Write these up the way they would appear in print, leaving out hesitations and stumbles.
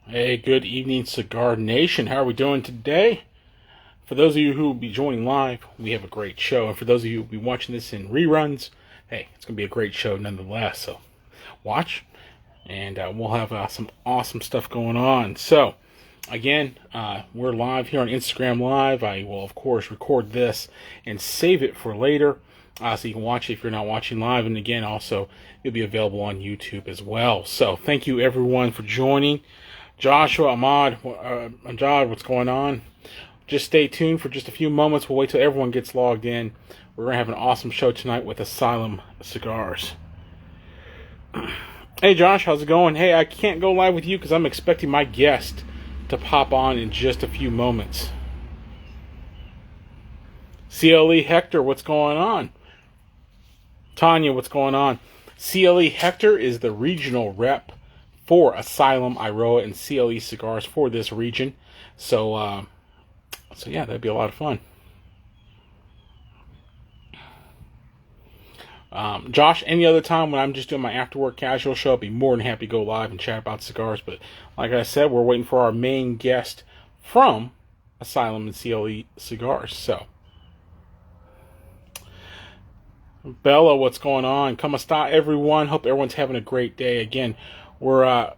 Hey, good evening, Cigar Nation. How are we doing today? For those of you who will be joining live, we have a great show. And for those of you who will be watching this in reruns, hey, it's going to be a great show nonetheless. So watch, and we'll have some awesome stuff going on. So, again, we're live here on Instagram Live. I will, of course, record this and save it for later so you can watch it if you're not watching live. And again, also, it'll be available on YouTube as well. So, thank you everyone for joining. Joshua, Ahmad, Ajad, what's going on? Just stay tuned for just a few moments. We'll wait till everyone gets logged in. We're going to have an awesome show tonight with Asylum Cigars. Hey, Josh, how's it going? Hey, I can't go live with you because I'm expecting my guest to pop on in just a few moments. CLE Hector, what's going on? Tanya, what's going on? CLE Hector is the regional rep for Asylum, Eiroa, and CLE Cigars for this region. So yeah, that'd be a lot of fun. Josh, any other time when I'm just doing my after-work casual show, I'd be more than happy to go live and chat about cigars. But like I said, we're waiting for our main guest from Asylum and CLE Cigars. So, Bella, what's going on? Come stop, everyone. Hope everyone's having a great day. Again, we're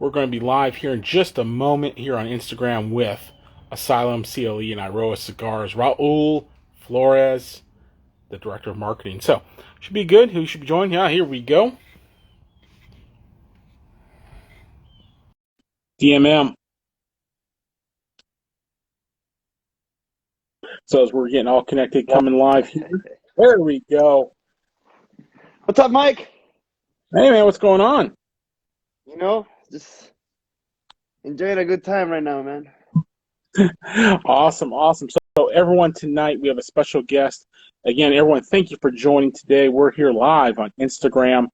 going to be live here in just a moment here on Instagram with Asylum, CLE, and Eiroa Cigars. Raul Flores, the director of marketing. So, should be good. Who should be joined? Yeah, here we go. DMM. So as we're getting all connected, coming live here. There we go. What's up, Mike? Hey, man, what's going on? Just enjoying a good time right now, man. Awesome. So everyone, tonight we have a special guest. Again, everyone, thank you for joining today. We're here live on Instagram.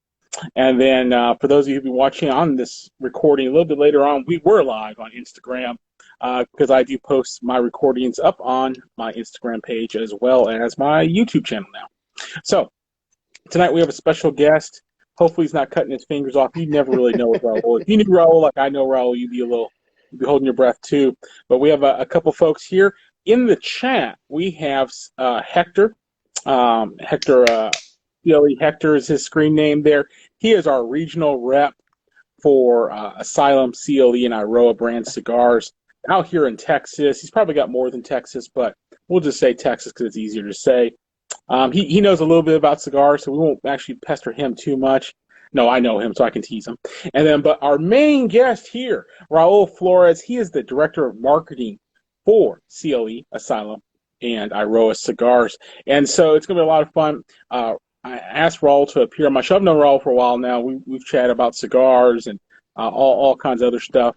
And then for those of you who've been watching on this recording a little bit later on, we were live on Instagram because I do post my recordings up on my Instagram page as well as my YouTube channel now. So tonight we have a special guest. Hopefully he's not cutting his fingers off. You never really know with Raul. If you knew Raul like I know Raul, you'd be holding your breath too. But we have a couple folks here. In the chat, we have Hector. CLE Hector is his screen name there. He is our regional rep for Asylum, CLE, and Eiroa brand cigars out here in Texas. He's probably got more than Texas, but we'll just say Texas because it's easier to say. He knows a little bit about cigars, so we won't actually pester him too much. No, I know him, so I can tease him. And then, but our main guest here, Raul Flores, he is the director of marketing for CLE, Asylum, and Eiroa Cigars. And so it's going to be a lot of fun. I asked Raul to appear on my show. I've known Raul for a while now. We've chatted about cigars and all kinds of other stuff.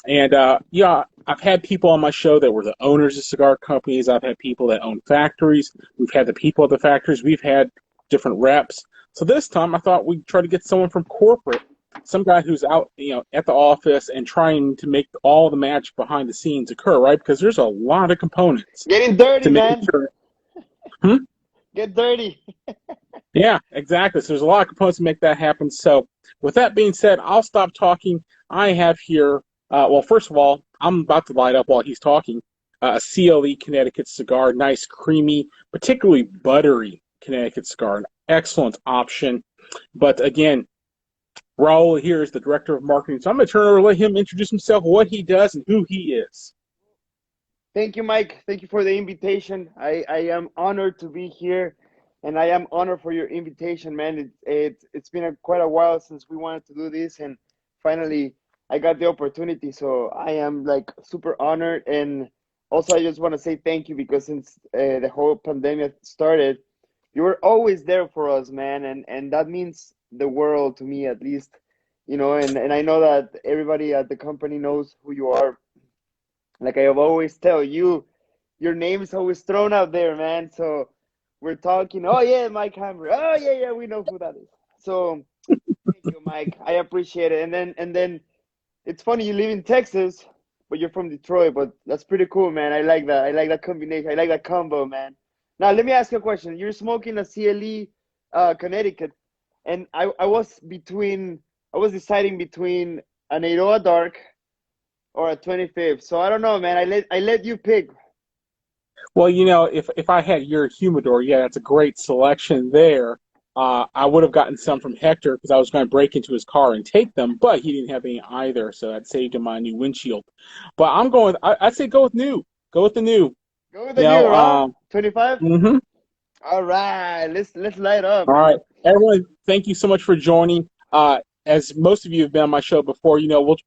And yeah, I've had people on my show that were the owners of cigar companies. I've had people that own factories. We've had the people at the factories. We've had different reps. So this time I thought we'd try to get someone from corporate, some guy who's out, at the office and trying to make all the magic behind the scenes occur, right? Because there's a lot of components Getting dirty, to man. making sure. Hmm? Get dirty. Yeah, exactly. So there's a lot of components to make that happen. So with that being said, I'll stop talking. I have here, well, first of all, I'm about to light up while he's talking, a CLE Connecticut cigar, nice, creamy, particularly buttery Connecticut cigar, an excellent option. But again, Raul here is the director of marketing. So I'm going to turn it over and let him introduce himself, what he does, and who he is. Thank you, Mike. Thank you for the invitation. I am honored to be here, and I am honored for your invitation, man. It's been quite a while since we wanted to do this, and finally I got the opportunity. So I am like super honored, and also I just want to say thank you because since the whole pandemic started, you were always there for us, man, and that means the world to me at least, and I know that everybody at the company knows who you are. Like I have always tell you, your name is always thrown out there, man. So we're talking. Oh yeah, Mike Hammer. Oh yeah, we know who that is. So thank you, Mike. I appreciate it. And then it's funny you live in Texas, but you're from Detroit. But that's pretty cool, man. I like that. I like that combination. I like that combo, man. Now let me ask you a question. You're smoking a CLE, Connecticut, and I was deciding between an Eiroa Dark or a 25th. So I don't know, man. I let you pick. Well, if I had your humidor, yeah, that's a great selection there. I would have gotten some from Hector because I was going to break into his car and take them, but he didn't have any either, so that saved him my new windshield. But I'm going. I'd say go with new. Go with the new. Go with You the new, know. huh? 25. Mhm. All right, let's light up, All man. right, everyone. Thank you so much for joining. As most of you have been on my show before,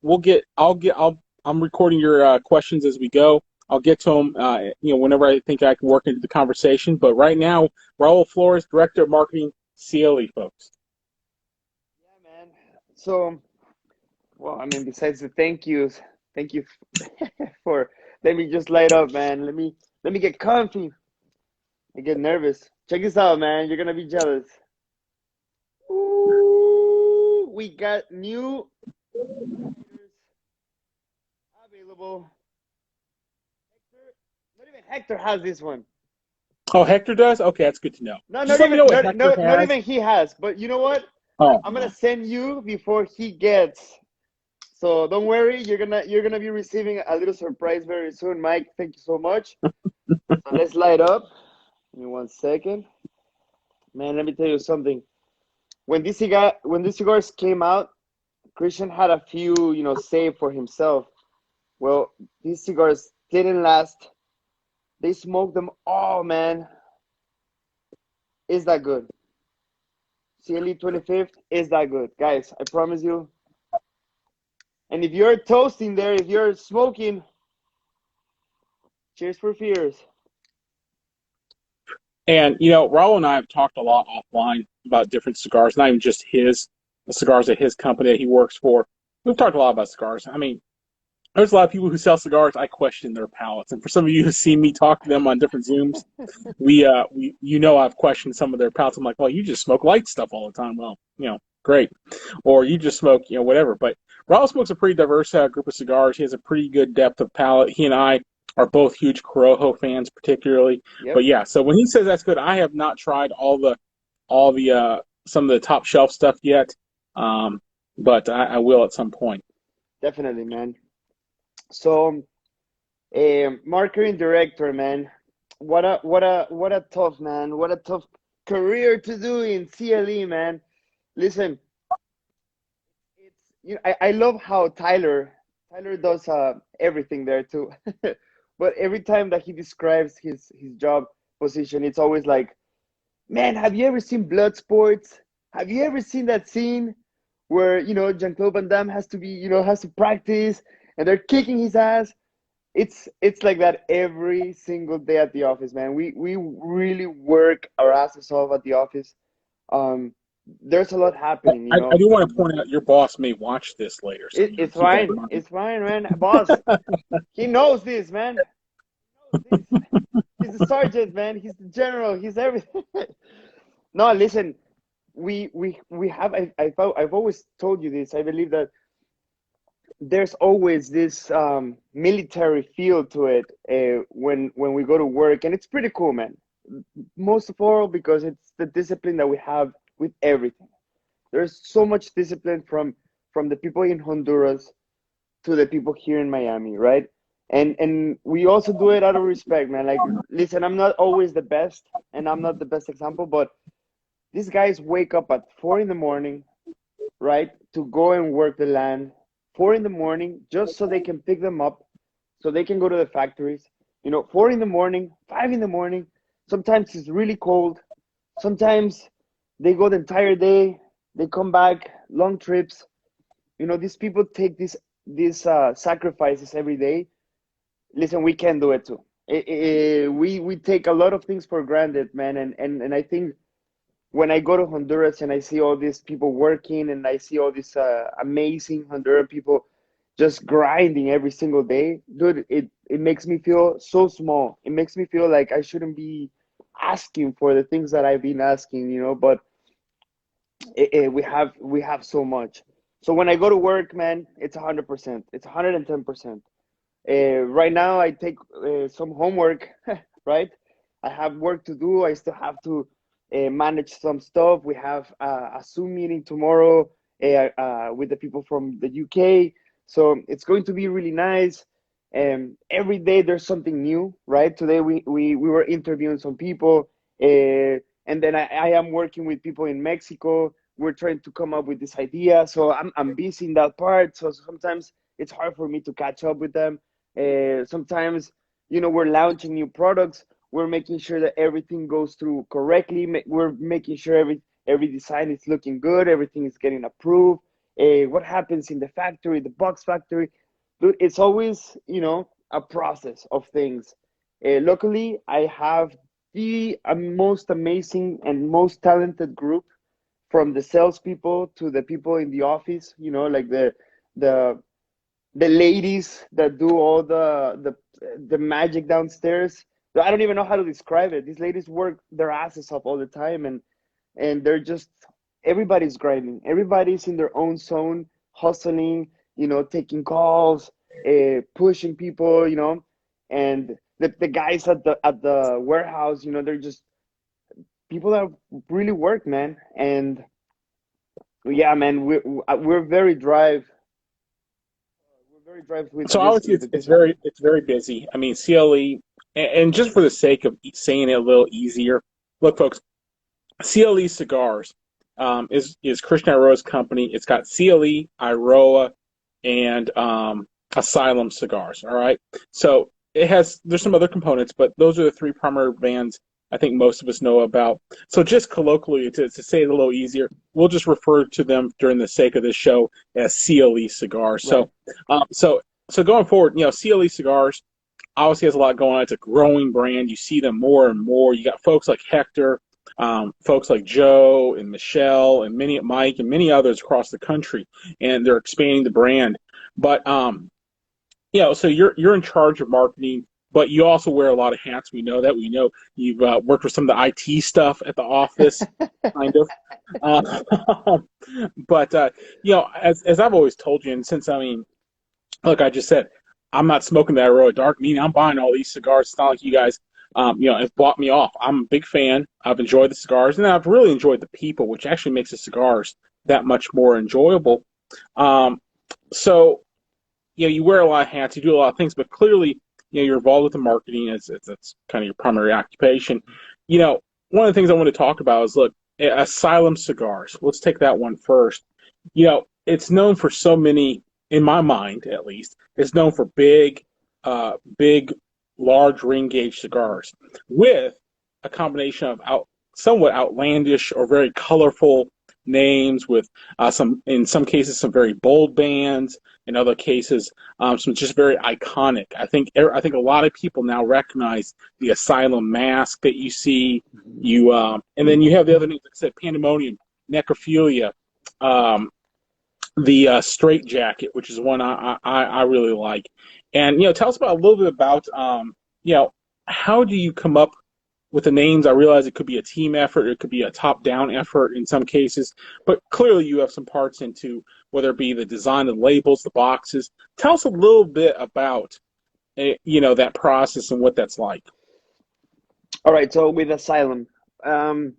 we'll get. I'm recording your questions as we go. I'll get to them, whenever I think I can work into the conversation. But right now, Raul Flores, Director of Marketing, CLE, folks. Yeah, man. So, well, I mean, besides the thank yous, thank you for let me just light up, man. Let me get comfy. I get nervous. Check this out, man. You're gonna be jealous. Ooh, we got new lighters available. Hector, not even Hector has this one. Oh, Hector does? Okay, that's good to know. No, Just not let me even know what not, Hector not, not has. even he has. But you know what? Oh, I'm gonna send you before he gets. So don't worry, you're gonna be receiving a little surprise very soon, Mike. Thank you so much. So let's light up. Give me 1 second. Man, let me tell you something. When these cigars came out, Christian had a few, saved for himself. Well, these cigars didn't last. They smoked them all, man. Is that good? CLE 25th is that good, guys. I promise you. And if you're toasting there, if you're smoking, cheers for fears. and Raul and I have talked a lot offline about different cigars, not even just the cigars at his company that he works for. We've talked a lot about cigars. I mean, there's a lot of people who sell cigars. I question their palates, and for some of you who see me talk to them on different Zooms, I've questioned some of their palates. I'm like, well, you just smoke light stuff all the time. Well, great, or you just smoke, whatever. But Raul smokes a pretty diverse group of cigars. He has a pretty good depth of palate. He and I are both huge Corojo fans, particularly. But Yep, yeah, so when he says that's good, I have not tried all the some of the top shelf stuff yet, um, but I will at some point. definitely, man. So, marketing director, man. What a tough man. What a tough career to do in CLE, man. Listen, I love how Tyler does everything there too. But every time that he describes his job position, it's always like, man, have you ever seen Blood Sports? Have you ever seen that scene where Jean-Claude Van Damme has to practice and they're kicking his ass? It's like that every single day at the office, man. We really work our asses off at the office. Um, there's a lot happening, I do want to point out your boss may watch this later, so It's keep that in fine. mind. It's fine, man. Boss, he knows this, man. He knows this. He's the sergeant, man. He's the general. He's everything. No, listen. We have. I've always told you this. I believe that there's always this military feel to it when we go to work, and it's pretty cool, man. Most of all because it's the discipline that we have with everything. There's so much discipline from the people in Honduras to the people here in Miami, right? And we also do it out of respect, man. Like, listen, I'm not always the best, and I'm not the best example, but these guys wake up at 4 in the morning, right, to go and work the land. 4 in the morning, just so they can pick them up, so they can go to the factories. 4 in the morning, 5 in the morning. Sometimes it's really cold. Sometimes they go the entire day. They come back, long trips. These people take these sacrifices every day. Listen, we can do it too. We take a lot of things for granted, man, and I think when I go to Honduras and I see all these people working and I see all these amazing Honduran people just grinding every single day, dude, it makes me feel so small. It makes me feel like I shouldn't be asking for the things that I've been asking, but we have so much. So when I go to work, man, it's 100%. It's 110%. Right now, I take some homework, right? I have work to do. I still have to manage some stuff. We have a Zoom meeting tomorrow with the people from the UK. So it's going to be really nice. Every day there's something new, right? Today we were interviewing some people, and then I am working with people in Mexico. We're trying to come up with this idea. So I'm busy in that part. So sometimes it's hard for me to catch up with them. Sometimes, we're launching new products. We're making sure that everything goes through correctly. We're making sure every design is looking good. Everything is getting approved. What happens in the factory, the box factory? Dude, it's always, a process of things. Luckily, I have the most amazing and most talented group, from the salespeople to the people in the office. Like the the ladies that do all the magic downstairs. I don't even know how to describe it. These ladies work their asses off all the time, and they're just, everybody's grinding. Everybody's in their own zone, hustling, taking calls, pushing people, and the guys at the warehouse, they're just people that really work, man. And yeah, man, we're very drive. We're very drive with So this obviously with it's this one. very busy. I mean, CLE, and just for the sake of saying it a little easier, look, folks, CLE Cigars is Christian Eiroa's company. It's got CLE, Eiroa, and Asylum cigars. All right, so there's some other components, but those are the three primary brands I think most of us know about. So just colloquially, to say it a little easier, we'll just refer to them during the sake of this show as CLE cigars. Right. So going forward, CLE cigars obviously has a lot going on. It's a growing brand. You see them more and more. You got folks like Hector, folks like Joe and Michelle and Mike and many others across the country, and they're expanding the brand. But so you're in charge of marketing, but you also wear a lot of hats. We know that. We know you've worked with some of the IT stuff at the office, kind of. Uh, but as I've always told you, and since I mean, look, I just said I'm not smoking that Eiroa Dark. Meaning I'm buying all these cigars. It's not like you guys, have bought me off. I'm a big fan. I've enjoyed the cigars, and I've really enjoyed the people, which actually makes the cigars that much more enjoyable. Um, so you wear a lot of hats, you do a lot of things, but clearly, you're involved with the marketing. That's kind of your primary occupation. One of the things I want to talk about is, look, Asylum cigars. Let's take that one first. It's known for so many, in my mind at least, it's known for big, large ring gauge cigars with a combination of somewhat outlandish or very colorful names, with in some cases, some very bold bands. In other cases, some just very iconic. I think a lot of people now recognize the Asylum mask that you see. And then you have the other names, like I said, Pandemonium, Necrophilia, um, the Straight Jacket, which is one I really like. And tell us about a little bit about how do you come up with the names? I realize it could be a team effort, it could be a top-down effort in some cases, but clearly you have some parts into whether it be the design of the labels, the boxes. Tell us a little bit about that process and what that's like. All right. So with Asylum, um,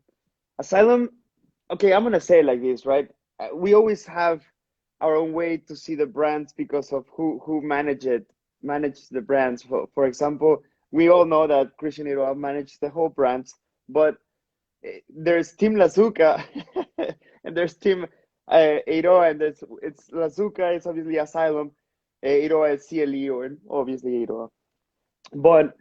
Asylum. Okay, I'm gonna say it like this, right? We always have our own way to see the brands because of who manage the brands. For example, we all know that Christian Eiroa managed the whole brands, but there's Team Lazuka and there's Team Eiroa, and it's Lazuka is obviously Asylum, Eiroa is CLE, or obviously Eiroa. But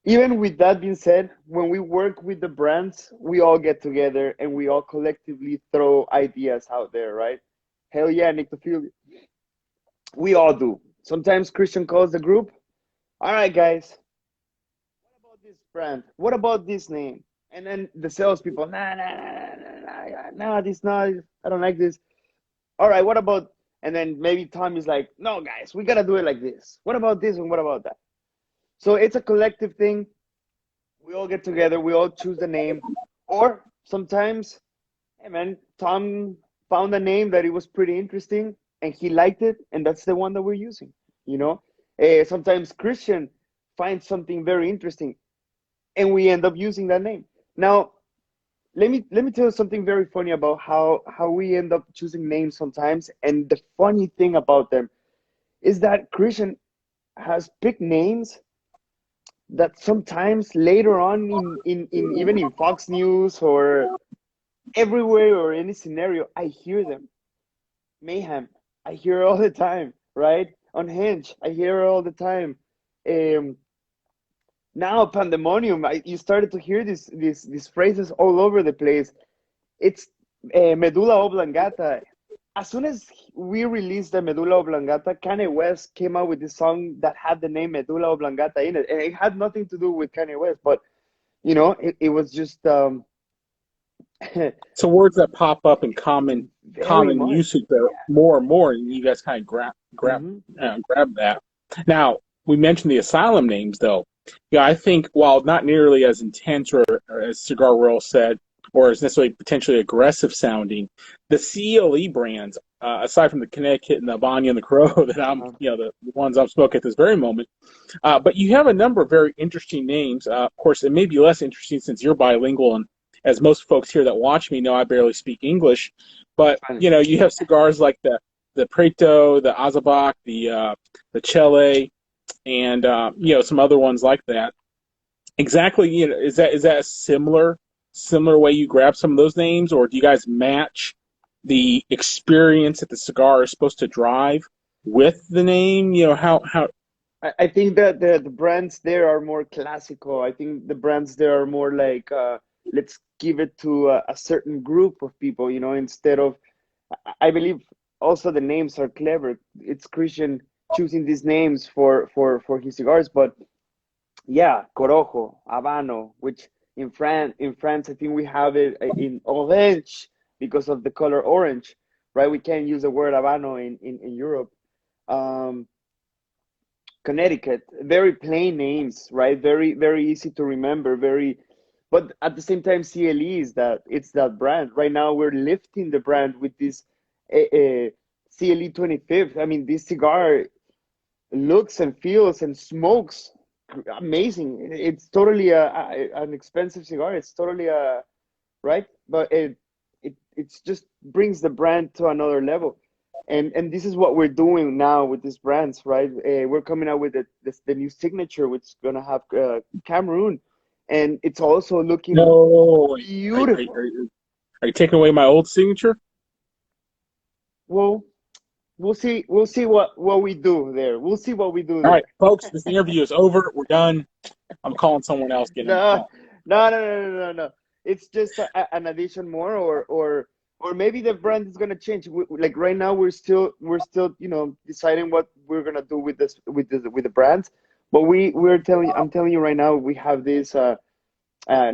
even with that being said, when we work with the brands, we all get together and we all collectively throw ideas out there, right? Hell yeah, Nictophilia. We all do. Sometimes Christian calls the group. All right, guys, what about this brand? What about this name? And then the salespeople, nah, this not. I don't like this. All right, what about? And then maybe Tom is like, no, guys, we gotta do it like this. What about this and what about that? So it's a collective thing. We all get together. We all choose the name, or sometimes, hey man, Tom found a name that it was pretty interesting and he liked it, and that's the one that we're using. You know, sometimes Christian finds something very interesting and we end up using that name. Now, let me tell you something very funny about how we end up choosing names sometimes. And the funny thing about them is that Christian has picked names that sometimes later on in even in Fox News or everywhere or any scenario, I hear them. Mayhem, I hear all the time, right? Unhinged, I hear all the time. Um, Now pandemonium, you started to hear these phrases all over the place. It's medulla oblongata. As soon as we released the medulla oblongata, Kanye West came out with this song that had the name medulla oblongata in it, and it had nothing to do with Kanye West, but it was just So words that pop up in common very common much. usage there more and more, and you guys kind of Hmm. grab that. Now we mentioned the Asylum names, though. Yeah, I think while not nearly as intense or as Cigar World said, or as necessarily potentially aggressive sounding, the CLE brands, aside from the Connecticut and the Bonnie and the Crow that I'm, Uh-huh. the ones I'm smoking at this very moment, but you have a number of very interesting names. Of course, it may be less interesting since you're bilingual, and as most folks here that watch me know, I barely speak English. But Spanish. you have cigars like the Preto, the Azabak, the CLE, and some other ones like that. Exactly, is that a similar way you grab some of those names, or do you guys match the experience that the cigar is supposed to drive with the name? How I think that the brands there are more classical. I think the brands there are more like let's give it to a certain group of people, instead of I believe also the names are clever. It's Christian choosing these names for his cigars, but yeah, Corojo, Habano, which in France I think we have it in orange because of the color orange, right? We can't use the word Habano in Europe. Um, Connecticut, very plain names, right? Very very easy to remember, but at the same time, CLE is that brand. Right now, we're lifting the brand with this CLE 25th. I mean, this cigar looks and feels and smokes amazing. It's totally an expensive cigar. It's totally a right, but it's just brings the brand to another level. And this is what we're doing now with these brands, right? We're coming out with the new signature, which is gonna have Cameroon, and it's also looking no, are, are, beautiful. are, are you taking away my old signature? Well, we'll see what we do there. We'll see what we do All right, there. folks, this interview is over. We're done. I'm calling someone else, getting on the No, phone. no, no, no, no, no, no. It's just an addition more, or maybe the brand is gonna change. Like right now, we're still deciding what we're gonna do with the brands. But I'm telling you right now, we have this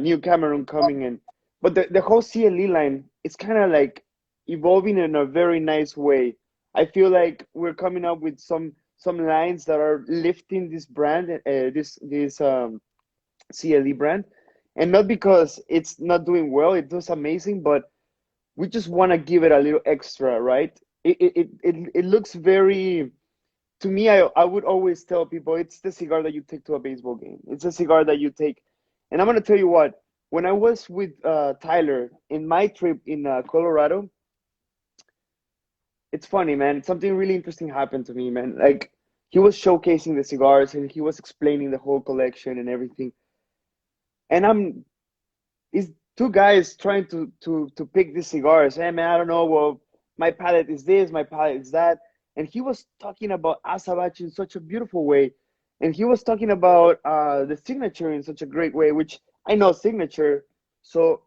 new Cameroon coming in. But the whole CLE line is kind of like evolving in a very nice way. I feel like we're coming up with some lines that are lifting this brand, this CLE brand, and not because it's not doing well, it does amazing, but we just want to give it a little extra, right? It looks very, to me, I would always tell people it's the cigar that you take to a baseball game. It's a cigar that you take. And I'm going to tell you what, when I was with Tyler in my trip in Colorado, it's funny, man. Something really interesting happened to me, man. Like, he was showcasing the cigars and he was explaining the whole collection and everything. And it's two guys trying to pick these cigars. Hey man, I don't know. Well, my palate is this, my palate is that, and he was talking about Asabachi in such a beautiful way, and he was talking about the signature in such a great way, which I know signature. So,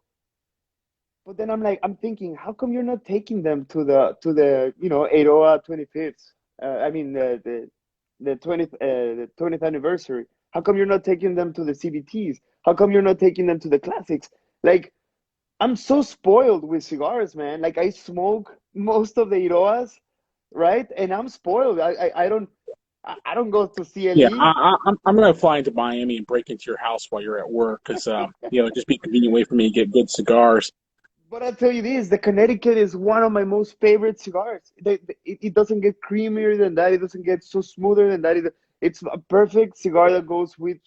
but then I'm thinking, how come you're not taking them to the Eiroa 25th? I mean the 20th anniversary. How come you're not taking them to the CBTs? How come you're not taking them to the classics? Like, I'm so spoiled with cigars, man. Like, I smoke most of the Iroas, right? And I'm spoiled. I don't go to Yeah, CLE. I'm gonna fly into Miami and break into your house while you're at work because it'd just be a convenient way for me to get good cigars. But I'll tell you this, the Connecticut is one of my most favorite cigars. It doesn't get creamier than that. It doesn't get so smoother than that. It's a perfect cigar that goes with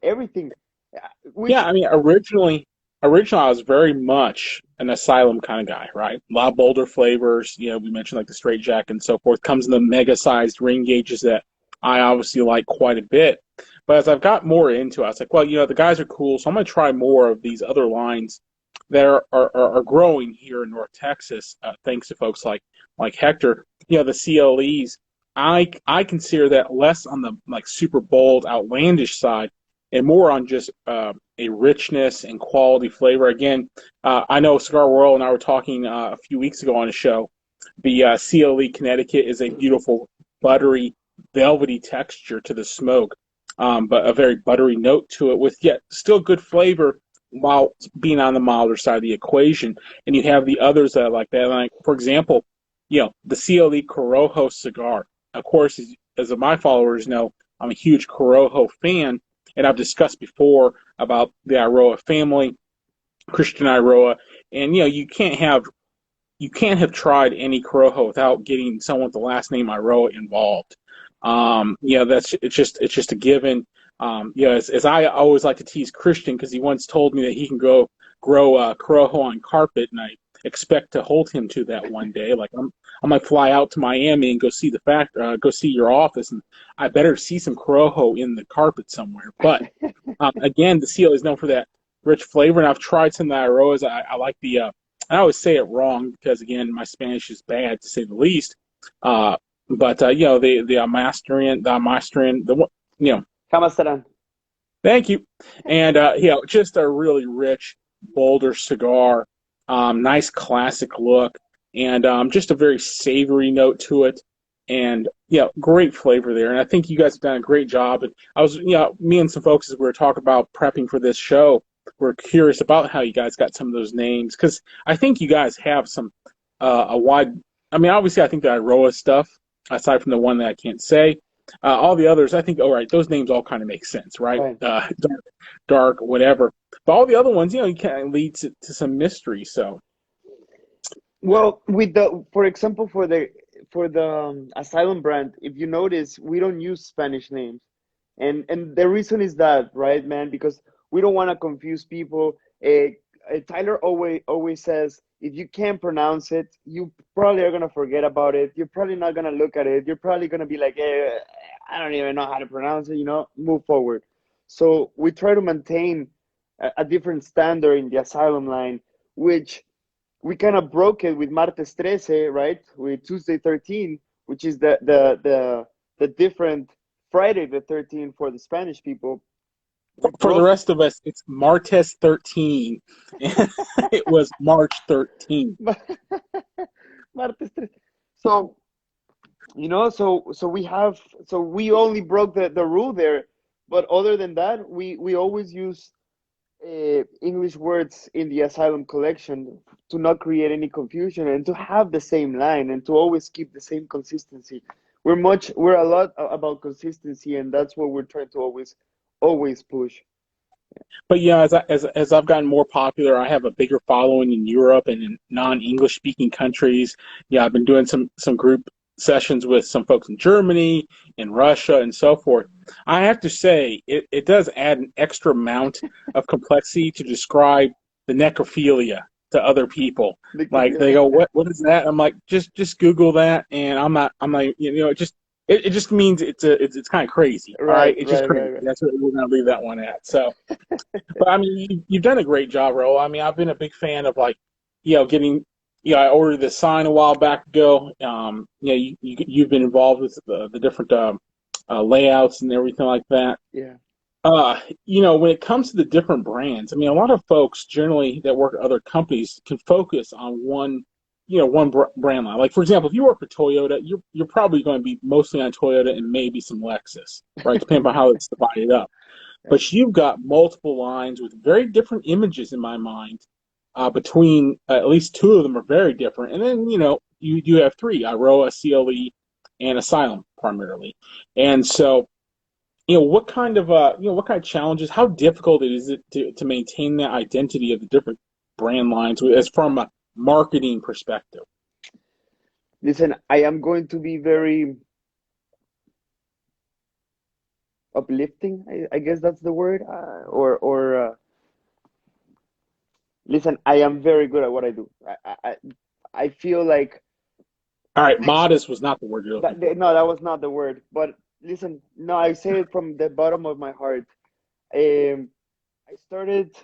everything. Yeah, Which, I mean, originally. originally I was very much an Asylum kind of guy, right? A lot of bolder flavors. We mentioned like the straight jack and so forth. Comes in the mega sized ring gauges that I obviously like quite a bit. But as I've got more into it, I was like, well, the guys are cool, so I'm going to try more of these other lines that are growing here in North Texas, thanks to folks like Hector. The CLEs. I consider that less on the like super bold, outlandish side, and more on just a richness and quality flavor. Again, I know Cigar World and I were talking a few weeks ago on a show. The CLE Connecticut is a beautiful, buttery, velvety texture to the smoke, but a very buttery note to it with yet still good flavor while being on the milder side of the equation. And you have the others that are like that. Like, for example, the CLE Corojo cigar. Of course, as my followers know, I'm a huge Corojo fan, and I've discussed before about the Eiroa family, Christian Eiroa, and you can't have tried any Corojo without getting someone with the last name Eiroa involved. That's it's just a given. As I always like to tease Christian because he once told me that he can go grow Corojo on carpet, and I expect to hold him to that one day. Like I might fly out to Miami and go see your office, and I better see some Corojo in the carpet somewhere. But again, the seal is known for that rich flavor, and I've tried some of the Eiroas. I like the. I always say it wrong because again, my Spanish is bad to say the least. But the Amastrian, you know, ¿Cómo estarán? thank you. And just a really rich, bolder cigar. Nice classic look, and just a very savory note to it. And great flavor there. And I think you guys have done a great job. And me and some folks as we were talking about prepping for this show, we're curious about how you guys got some of those names because I think you guys have some a wide. I mean, obviously, I think the Iroa stuff, aside from the one that I can't say, all the others, I think, all right, those names all kind of make sense, right? Right. Dark, whatever. But all the other ones, you kind of lead to some mystery. So, Well, for example, for the Asylum brand, if you notice, we don't use Spanish names, and the reason is that, right, man, because we don't want to confuse people. Tyler always says if you can't pronounce it, you probably are gonna forget about it. You're probably not gonna look at it. You're probably gonna be like, I don't even know how to pronounce it. Move forward. So we try to maintain a different standard in the Asylum line, which we kind of broke it with Martes 13, right? With Tuesday 13, which is the different Friday the 13th for the Spanish people. We for the broke rest of us, it's Martes 13. It was March 13th. Martes 13. So so we only broke the rule there, but other than that, we always use English words in the Asylum collection to not create any confusion and to have the same line and to always keep the same consistency. We're a lot about consistency, and that's what we're trying to always push. But as I've gotten more popular, I have a bigger following in Europe and in non-English speaking countries. I've been doing some group sessions with some folks in Germany, in Russia, and so forth. I have to say, it does add an extra amount of complexity to describe the necrophilia to other people. Like they go, what is that? I'm like, just Google that, and I'm like, it just means it's kind of crazy, all right? Right, It's just right, right, crazy. right. That's what we're gonna leave that one at. So. But I mean, you've done a great job, Ro. I mean, I've been a big fan of like, getting. I ordered this sign a while back ago. You've been involved with the different layouts and everything like that. Yeah. When it comes to the different brands, I mean, a lot of folks generally that work at other companies can focus on one brand line. Like for example, if you work for Toyota, you're probably going to be mostly on Toyota and maybe some Lexus, right? Depending on how it's divided up. But you've got multiple lines with very different images in my mind. Between at least two of them are very different, and then you do have three: Eiroa, CLE, and Asylum primarily. And so, what kind of challenges? How difficult is it to maintain that identity of the different brand lines as from a marketing perspective? Listen, I am going to be very uplifting. I guess that's the word, or Listen, I am very good at what I do. I feel like All right, modest was not the word you're looking that. for. No, that was not the word. But listen, no, I say it from the bottom of my heart. I started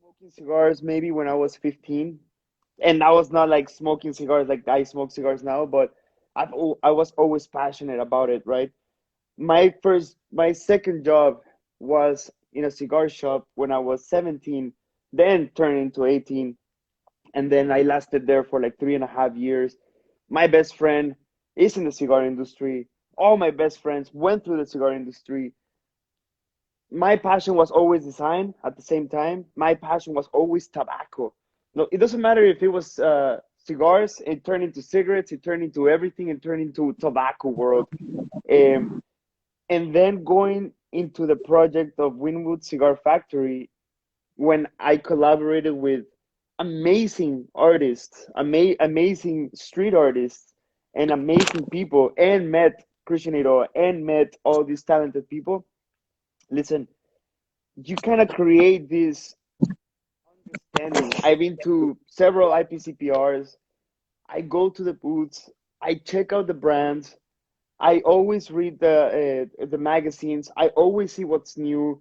smoking cigars maybe when I was 15, and I was not like smoking cigars like I smoke cigars now, but I was always passionate about it, right? My second job was in a cigar shop when I was 17, then turned into 18, and then I lasted there for like 3.5 years. My best friend is in the cigar industry. All my best friends went through the cigar industry. My passion was always design. At the same time, my passion was always tobacco. No, it doesn't matter if it was cigars. It turned into cigarettes. It turned into everything. It turned into tobacco world. Um, and then going into the project of Winwood Cigar Factory, when I collaborated with amazing artists, amazing street artists, and amazing people, and met Christian Eiroa and met all these talented people. Listen, you kind of create this understanding. I've been to several IPCPRs. I go to the booths. I check out the brands. I always read the magazines. I always see what's new.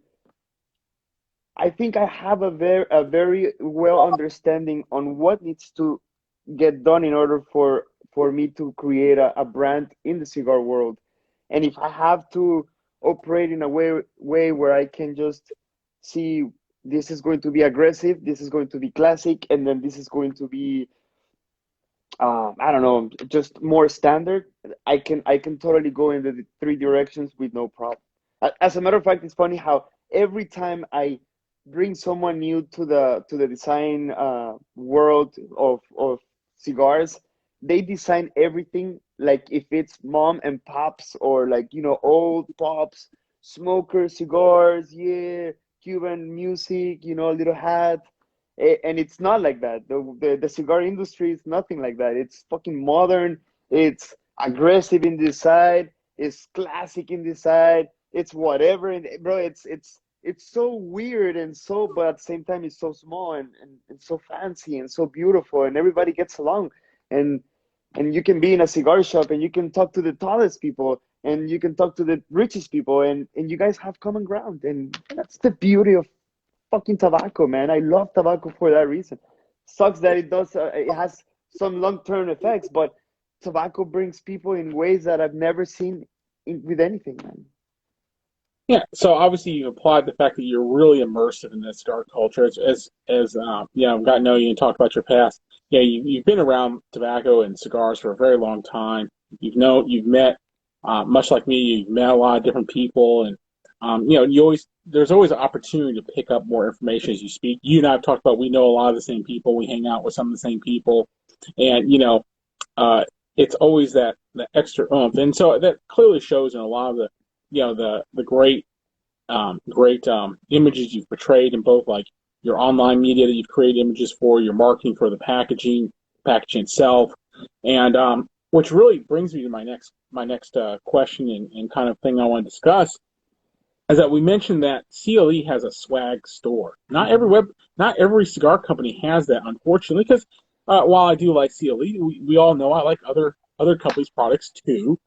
I think I have a very well understanding on what needs to get done in order for me to create a brand in the cigar world. And if I have to operate in a way where I can just see this is going to be aggressive, this is going to be classic, and then this is going to be I don't know, just more standard. I can totally go in the three directions with no problem. As a matter of fact, it's funny how every time I bring someone new to the design world of cigars, they design everything like if it's mom and pops or like old pops, smoker cigars, yeah, Cuban music, little hat. And it's not like that. The cigar industry is nothing like that. It's fucking modern. It's aggressive in this side. It's classic in this side. It's whatever. And bro, it's so weird and so, but at the same time, it's so small and so fancy and so beautiful, and everybody gets along. And and you can be in a cigar shop and you can talk to the tallest people and you can talk to the richest people, and you guys have common ground. And that's the beauty of fucking tobacco, man. I love tobacco for that reason. Sucks that it has some long-term effects, but tobacco brings people in ways that I've never seen with anything, man. Yeah, so obviously you applied the fact that you're really immersive in this cigar culture. I've gotten to know you and talked about your past. Yeah, you've been around tobacco and cigars for a very long time. You've met, much like me, you've met a lot of different people, and there's always an opportunity to pick up more information as you speak. You and I have talked about we know a lot of the same people. We hang out with some of the same people, and uh, it's always that extra oomph, and so that clearly shows in a lot of the great images you've portrayed in both like your online media that you've created images for, your marketing for the packaging itself, and which really brings me to my next question and kind of thing I want to discuss is that we mentioned that CLE has a swag store. Hmm. Not every cigar company has that, unfortunately, because while I do like CLE, we all know I like other companies' products too,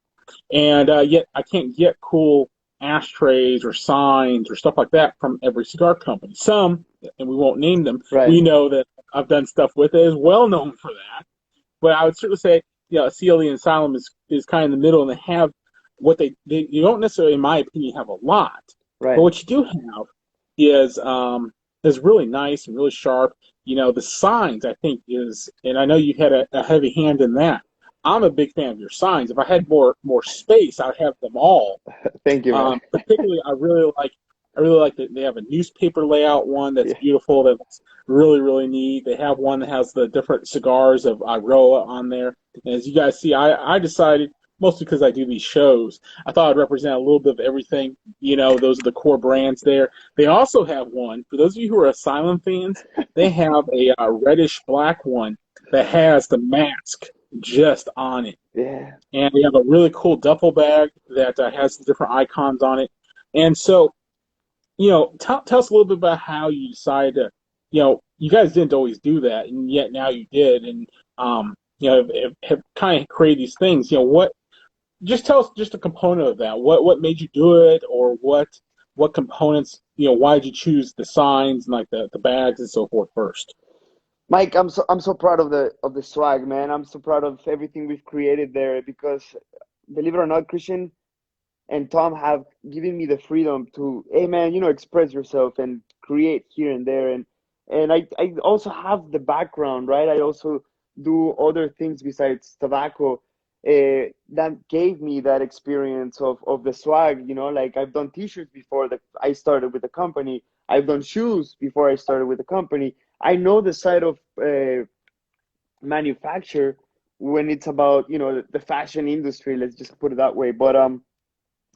and yet I can't get cool ashtrays or signs or stuff like that from every cigar company. Some, and we won't name them, Right. we know that I've done stuff with it is well known for that. But I would certainly say, CLE and Asylum is kind of in the middle, and they have what they you don't necessarily, in my opinion, have a lot. But Right. what you do have is is really nice and really sharp. The signs I think is, and I know you had a heavy hand in that. I'm a big fan of your signs. If I had more space, I'd have them all. Thank you, man. Particularly, I really like that they have a newspaper layout one that's Yeah. beautiful. That's really really neat. They have one that has the different cigars of Eiroa on there. And as you guys see, I decided mostly because I do these shows, I thought I'd represent a little bit of everything. Those are the core brands there. They also have one for those of you who are Asylum fans. They have a reddish black one that has the mask just on it, Yeah. and they have a really cool duffel bag that has the different icons on it. And so, tell us a little bit about how you decided you guys didn't always do that, and yet now you did, and have kind of created these things. What? Just tell us just a component of that. What made you do it, or what components? Why did you choose the signs and like the bags and so forth first? Mike, I'm so proud of the swag, man. I'm so proud of everything we've created there because, believe it or not, Christian and Tom have given me the freedom to, hey man, express yourself and create here and there, and I also have the background, right? I also do other things besides tobacco, that gave me that experience of the swag. Like I've done T-shirts before that I started with the company. I've done shoes before I started with the company. I know the side of manufacture when it's about the fashion industry. Let's just put it that way. But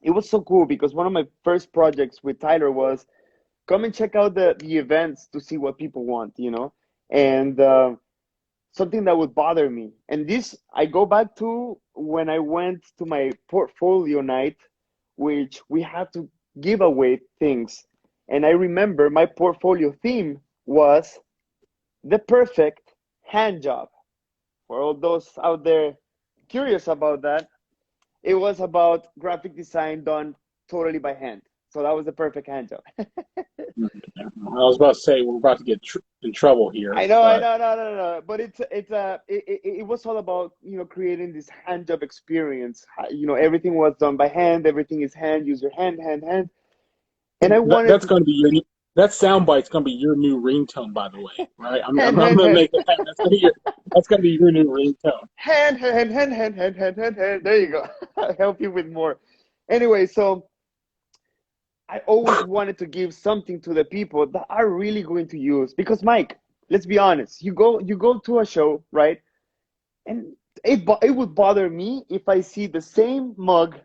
it was so cool because one of my first projects with Tyler was come and check out the events to see what people want, and something that would bother me. And this I go back to when I went to my portfolio night, which we had to give away things. And I remember my portfolio theme was the perfect hand job. For all those out there curious about that, it was about graphic design done totally by hand. So that was the perfect hand job. I was about to say we're about to get in trouble here, I but know, no, no, no. But it was all about creating this hand job experience. Everything was done by hand. Everything is hand. Use your hand, hand, hand. And I wanted that's to going to be that sound bite's going to be your new ringtone, by the way, right? hand, I'm hand, going to hand, make that happen. That's going to be your new ringtone. hand, hand, hand, hand, hand, hand, hand, hand. There you go. I'll help you with more. Anyway, so I always wanted to give something to the people that are really going to use. Because Mike, let's be honest. You go to a show, right? And it would bother me if I see the same mug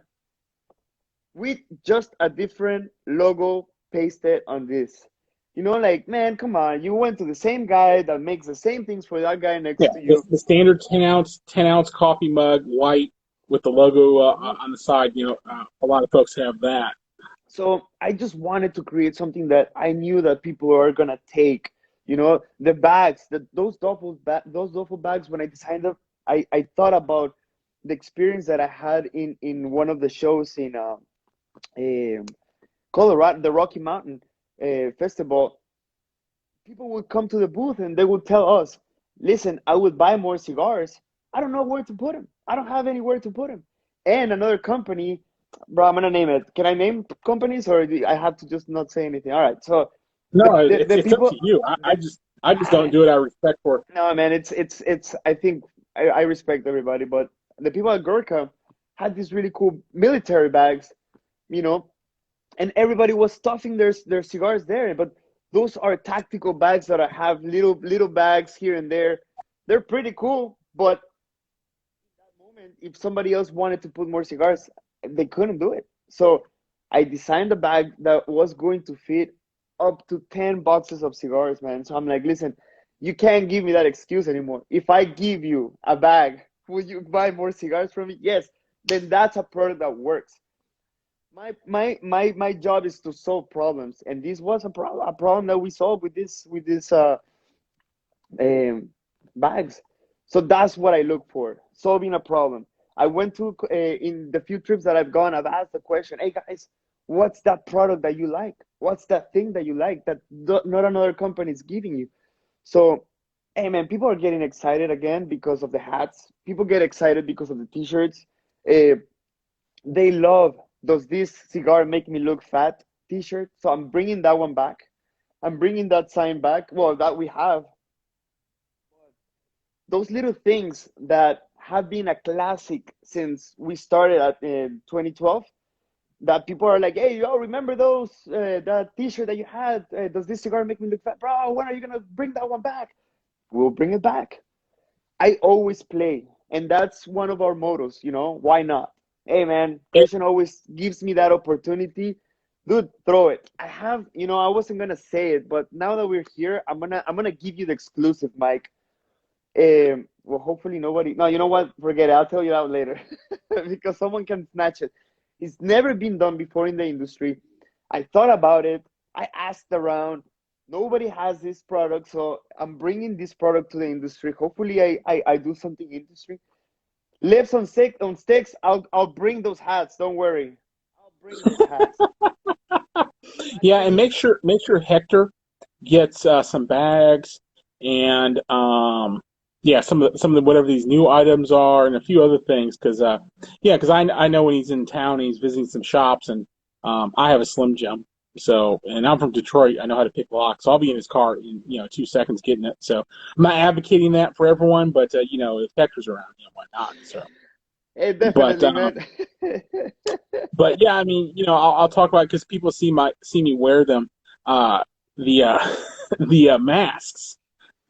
with just a different logo pasted on this. Like, man, come on. You went to the same guy that makes the same things for that guy Yeah, next to the, you. the standard 10-ounce coffee mug, white with the logo Mhm. on the side. A lot of folks have that. So I just wanted to create something that I knew that people are gonna take. The bags, those duffel bags. When I designed them, I thought about the experience that I had in one of the shows in um Colorado, the Rocky Mountain Festival. People would come to the booth and they would tell us, listen, I would buy more cigars. I don't know where to put them. I don't have anywhere to put them. And another company, bro, I'm gonna name it. Can I name companies or do I have to just not say anything? All right. So No, the it's up people, to you. I just don't man, do it out of respect for. no, man, it's. I think I respect everybody, but the people at Gurkha had these really cool military bags, you know, and everybody was stuffing their cigars there. But those are tactical bags that I have little bags here and there. They're pretty cool, but that moment, if somebody else wanted to put more cigars, they couldn't do it. So I designed a bag that was going to fit up to 10 boxes of cigars, man. So I'm like, listen, you can't give me that excuse anymore. If I give you a bag, will you buy more cigars from me? Yes. Then that's a product that works. My job is to solve problems, and this was a problem that we solved with this um, bags. So that's what I look for, solving a problem. I went to in the few trips that I've gone, I've asked the question, hey guys, what's that product that you like? What's that thing that you like that not another company is giving you? So, hey man, people are getting excited again because of the hats. People get excited because of the t-shirts. Uh, they love does this cigar make me look fat t-shirt. So I'm bringing that one back. I'm bringing that sign back. Well, that we have those little things that have been a classic since we started at 2012, that people are like, hey, yo, remember those that t-shirt that you had, does this cigar make me look fat, bro? When are you gonna bring that one back? We'll bring it back. I always play, and that's one of our mottos. Why not? Hey man, Christian always gives me that opportunity. Dude, throw it. I wasn't gonna say it, but now that we're here, I'm gonna give you the exclusive, Mike. Well, hopefully nobody. No, you know what? Forget it. I'll tell you that later because someone can snatch it. It's never been done before in the industry. I thought about it. I asked around. Nobody has this product, so I'm bringing this product to the industry. Hopefully, I do something industry. Lives on sticks. I'll bring those hats. Don't worry. I'll bring those hats. Yeah, and Actually, make sure Hector gets some bags and yeah, some of the whatever these new items are and a few other things because yeah, because I know when he's in town he's visiting some shops and I have a Slim Jim. So, and I'm from Detroit. I know how to pick locks. So I'll be in his car in 2 seconds getting it. So I'm not advocating that for everyone, but if Hector's around, why not? So, hey, but definitely, man. but yeah, I mean, I'll talk about it because people see me wear them. The the masks.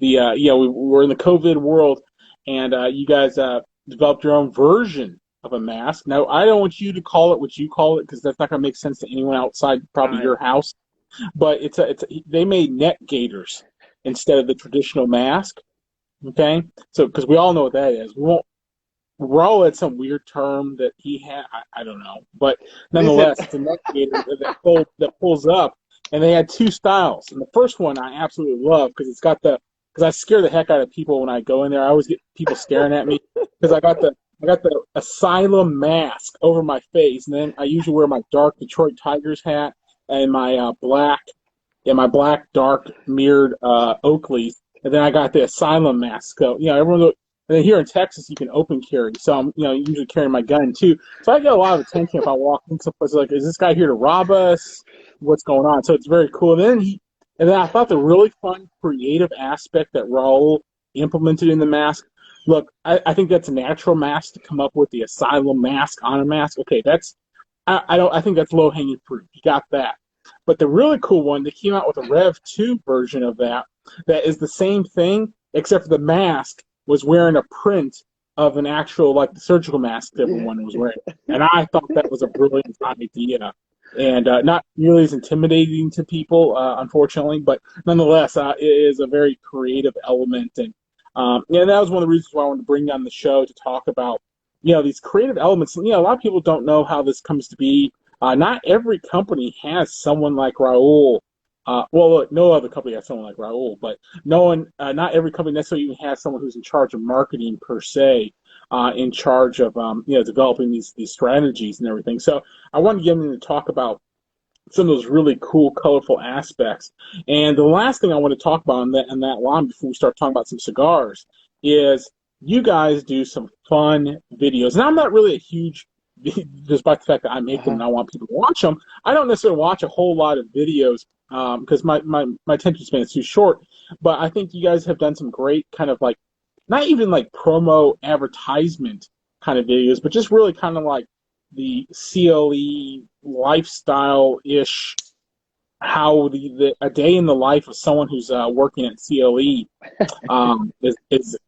We're in the COVID world, and you guys developed your own version of a mask. Now, I don't want you to call it what you call it because that's not going to make sense to anyone outside All probably right. your house. But they made neck gaiters instead of the traditional mask. Okay, so because we all know what that is, we won't Raw had some weird term that he had. I don't know, but Listen. nonetheless, it's a neck gaiter that pulls up, and they had two styles. And the first one I absolutely love because because I scare the heck out of people when I go in there. I always get people staring at me because I got the Asylum mask over my face, and then I usually wear my dark Detroit Tigers hat and my black dark mirrored Oakleys, and then I got the Asylum mask. So everyone. And then here in Texas, you can open carry, so I'm usually carrying my gun too. So I get a lot of attention if I walk into places like, is this guy here to rob us? What's going on? So it's very cool. And then I thought the really fun, creative aspect that Raul implemented in the mask. Look, I think that's a natural mask to come up with the Asylum mask on a mask. Okay, I don't I think that's low hanging fruit. You got that. But the really cool one, they came out with a Rev 2 version of that is the same thing, except for the mask was wearing a print of an actual, like the surgical mask that everyone was wearing. And I thought that was a brilliant idea. And not nearly as intimidating to people, unfortunately, but nonetheless, it is a very creative element. And that was one of the reasons why I wanted to bring you on the show to talk about, these creative elements. A lot of people don't know how this comes to be. Not every company has someone like Raul. Well, look, no other company has someone like Raul, but not every company necessarily even has someone who's in charge of marketing per se, in charge of developing these strategies and everything. So I wanted to get him to talk about some of those really cool, colorful aspects. And the last thing I want to talk about in that line before we start talking about some cigars is you guys do some fun videos. And I'm not really a huge, despite the fact that I make them Uh-huh. and I want people to watch them, I don't necessarily watch a whole lot of videos because my attention span is too short. But I think you guys have done some great kind of like, not even like promo advertisement kind of videos, but just really kind of like the CLE lifestyle ish, how a day in the life of someone who's working at CLE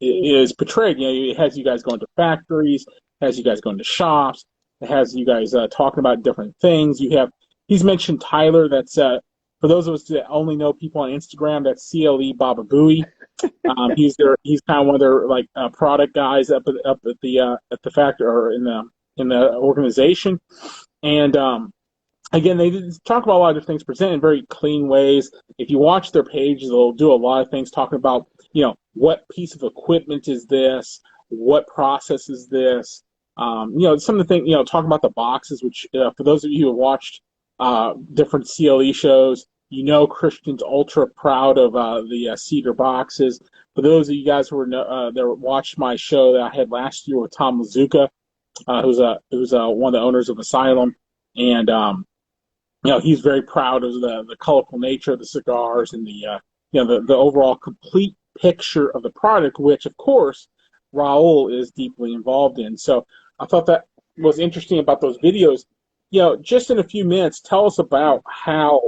is portrayed. It has you guys going to factories, it has you guys going to shops, it has you guys talking about different things. He's mentioned Tyler. That's for those of us that only know people on Instagram. That's CLE Baba Booey. He's kind of one of their like product guys up at the factory or in the organization. And again, they talk about a lot of things presented in very clean ways. If you watch their page, they'll do a lot of things talking about, what piece of equipment is this? What process is this? Some of the things, talking about the boxes, which for those of you who have watched different CLE shows, Christian's ultra proud of the cedar boxes. For those of you guys who that watched my show that I had last year with Tom Lazuka, who's one of the owners of Asylum, and he's very proud of the colorful nature of the cigars and the overall complete picture of the product, which of course Raul is deeply involved in. So I thought that was interesting about those videos. Just in a few minutes, tell us about how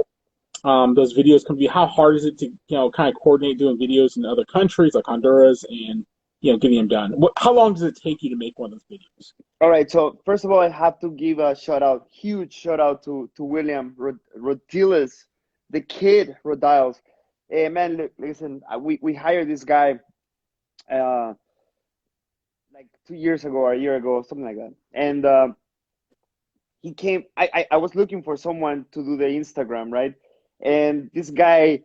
those videos can be. How hard is it to kind of coordinate doing videos in other countries like Honduras and getting them done? How long does it take you to make one of those videos? All right. So first of all, I have to give a shout out, huge shout out to William Rodiles, the kid Rodiles. Hey man, listen, we hired this guy uh like 2 years ago or a year ago, something like that, and he came. I was looking for someone to do the Instagram, right? And this guy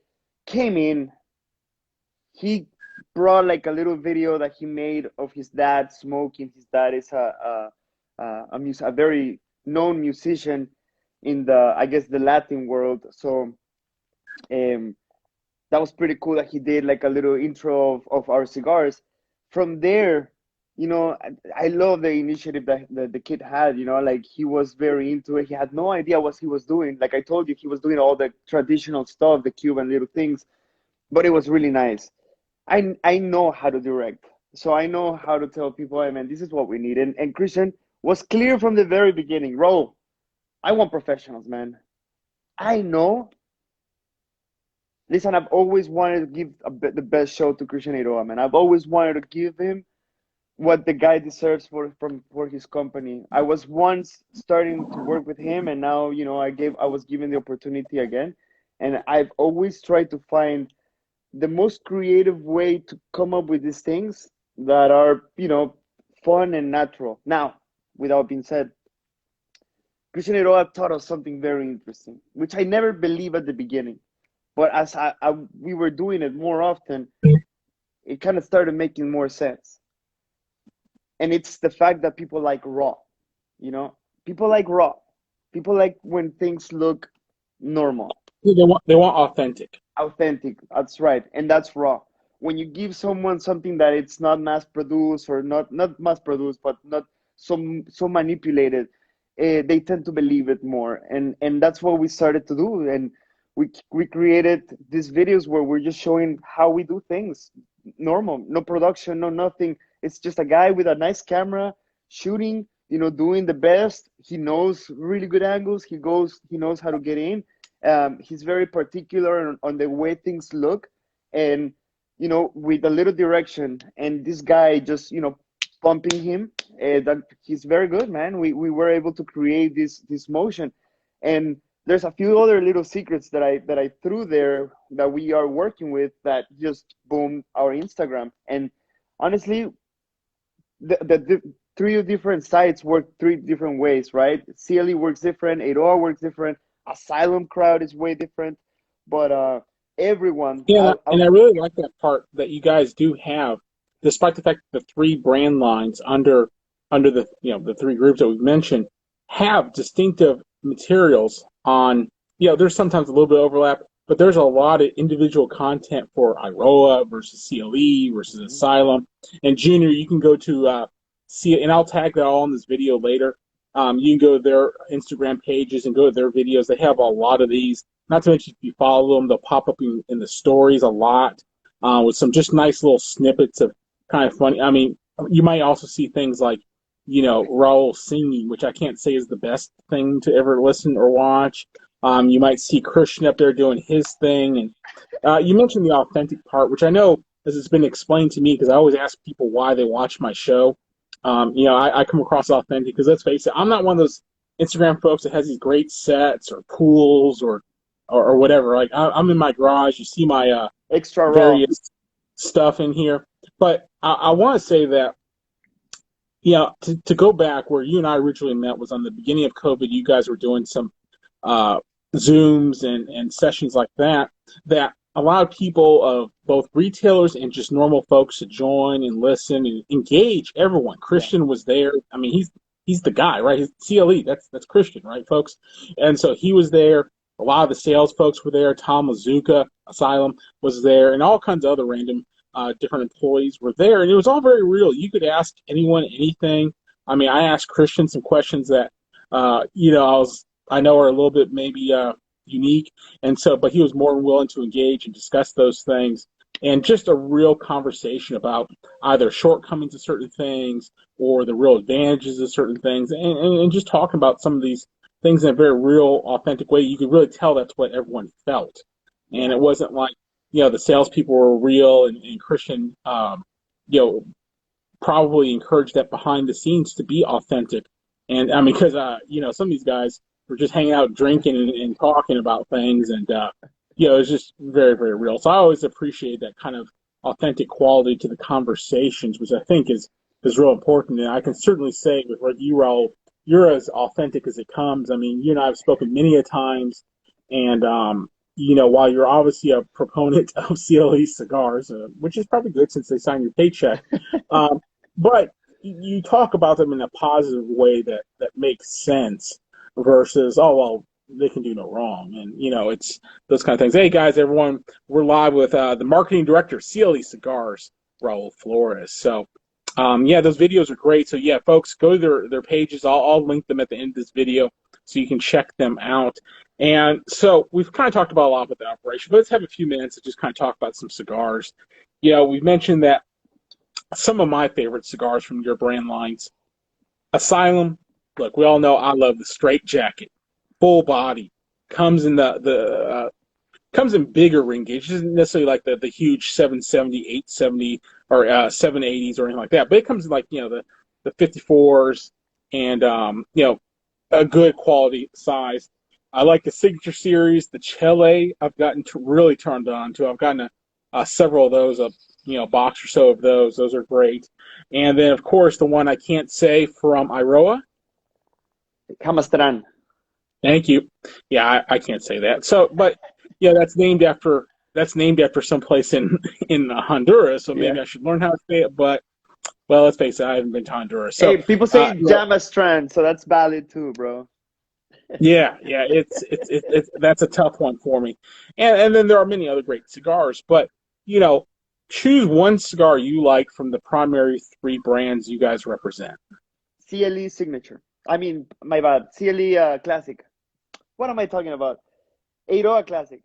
came in. He brought like a little video that he made of his dad smoking. His dad is a very known musician in the, I guess, the Latin world. So um, that was pretty cool that he did like a little intro of our cigars. From there, I love the initiative that the kid had. Like he was very into it. He had no idea what he was doing. Like I told you, he was doing all the traditional stuff, the Cuban little things, but it was really nice. I know how to direct. So I know how to tell people, hey man, this is what we need. And Christian was clear from the very beginning. Raul, I want professionals, man. I know. Listen, I've always wanted to give the best show to Christian Eiroa, man. I've always wanted to give him what the guy deserves for his company. I was once starting to work with him, and now I was given the opportunity again, and I've always tried to find the most creative way to come up with these things that are fun and natural. Now, without being said, Christian Eiroa taught us something very interesting, which I never believed at the beginning. But as we were doing it more often, it kind of started making more sense. And it's the fact that people like raw, people like raw, people like when things look normal. They want authentic. Authentic, that's right, and that's raw. When you give someone something that it's not mass produced, or not mass produced, but not so manipulated, they tend to believe it more, and that's what we started to do. And we created these videos where we're just showing how we do things normal, no production, no nothing. It's just a guy with a nice camera shooting, doing the best. He knows really good angles. He knows how to get in. He's very particular on the way things look, and with a little direction. And this guy just pumping him. That he's very good, man. We were able to create this motion, and there's a few other little secrets that I threw there that we are working with that just boom our Instagram. And honestly, the three different sites work three different ways, right? CLE works different, Eiroa works different, Asylum crowd is way different, but everyone, Yeah, and I really like that part that you guys do have, despite the fact that the three brand lines under the three groups that we've mentioned have distinctive materials on. There's sometimes a little bit of overlap, but there's a lot of individual content for Eiroa versus CLE versus Asylum. And Junior, you can go to see, and I'll tag that all in this video later. You can go to their Instagram pages and go to their videos. They have a lot of these. Not to mention, if you follow them, they'll pop up in the stories a lot with some just nice little snippets of kind of funny. I mean, you might also see things like, Raul singing, which I can't say is the best thing to ever listen or watch. You might see Christian up there doing his thing. And you mentioned the authentic part, which I know, as it's been explained to me, because I always ask people why they watch my show. I come across authentic because, let's face it, I'm not one of those Instagram folks that has these great sets or pools or whatever. Like I'm in my garage. You see my extra raw various stuff in here. But I want to say that, to go back where you and I originally met was on the beginning of COVID. You guys were doing some Zooms and sessions like that allowed people of both retailers and just normal folks to join and listen and engage everyone. Christian was there. I mean, he's the guy, right? He's CLE. That's Christian, right, folks? And so he was there. A lot of the sales folks were there. Tom Mazuka, Asylum, was there, and all kinds of other random different employees were there. And it was all very real. You could ask anyone anything. I mean, I asked Christian some questions that, I know are a little bit maybe unique, and so, but he was more than willing to engage and discuss those things, and just a real conversation about either shortcomings of certain things or the real advantages of certain things, and just talking about some of these things in a very real, authentic way. You could really tell that's what everyone felt, and it wasn't like the salespeople were real, and Christian, probably encouraged that behind the scenes to be authentic, and I mean, because some of these guys were just hanging out, drinking, and talking about things, and it's just very, very real. So I always appreciate that kind of authentic quality to the conversations, which I think is real important. And I can certainly say with you, Raul, you're as authentic as it comes. I mean, you and I have spoken many a times, and while you're obviously a proponent of CLE cigars, which is probably good since they sign your paycheck, um, but you talk about them in a positive way that makes sense versus, oh, well, they can do no wrong. And, it's those kind of things. Hey, guys, everyone, we're live with the marketing director, CLE Cigars, Raul Flores. So, yeah, those videos are great. So, yeah, folks, go to their pages. I'll link them at the end of this video so you can check them out. And so we've kind of talked about a lot with the operation, but let's have a few minutes to just kind of talk about some cigars. We've mentioned that some of my favorite cigars from your brand lines, Asylum. Look, we all know I love the straight jacket, full body, comes in comes in bigger ring gauge. It isn't necessarily like the huge 770, 870, or 780s or anything like that, but it comes in like the 54s and a good quality size. I like the Signature Series, the CLE. I've gotten really turned on to. I've gotten several of those, box or so of those. Those are great. And then, of course, the one I can't say from Eiroa. Camastran. Thank you. Yeah, I can't say that. So, but yeah, that's named after someplace in Honduras. So maybe Yeah. I should learn how to say it. But well, let's face it, I haven't been to Honduras. So, Hey, people say you know, Jamastran, so that's valid too, bro. yeah, it's that's a tough one for me. And then there are many other great cigars, but you know, choose one cigar you like from the primary three brands you guys represent. CLE signature. I mean, my bad. CLE classic. What am I talking about? Eiroa classic.